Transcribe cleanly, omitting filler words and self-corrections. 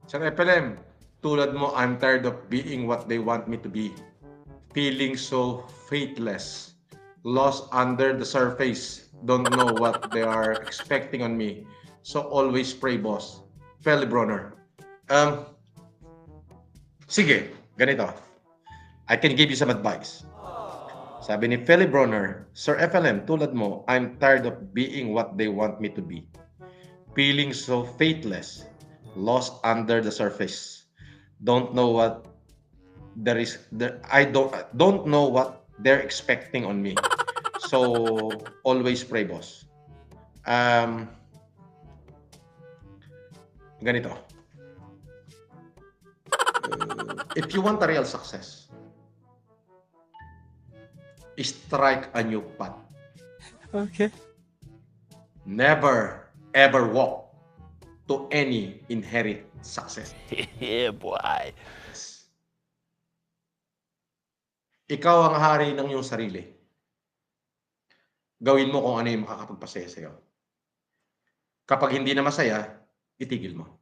Sir FLM, tulad mo, I'm tired of being what they want me to be. Feeling so faithless. Lost under the surface. Don't know what they are expecting on me. So always pray, boss. Feli Bronner. Sige, ganito. I can give you some advice. Sabi ni Feli Bronner, Sir FLM, tulad mo, I'm tired of being what they want me to be. Feeling so faithless, lost under the surface. Don't know what I don't know what they're expecting on me. So always pray, boss. Ganito. If you want a real success, strike a new path. Okay. Never ever walk to any inherent success. Yeah, boy. Ikaw ang hari ng iyong sarili. Gawin mo kung ano yung makakapagpasaya sa'yo. Kapag hindi na masaya, itigil mo.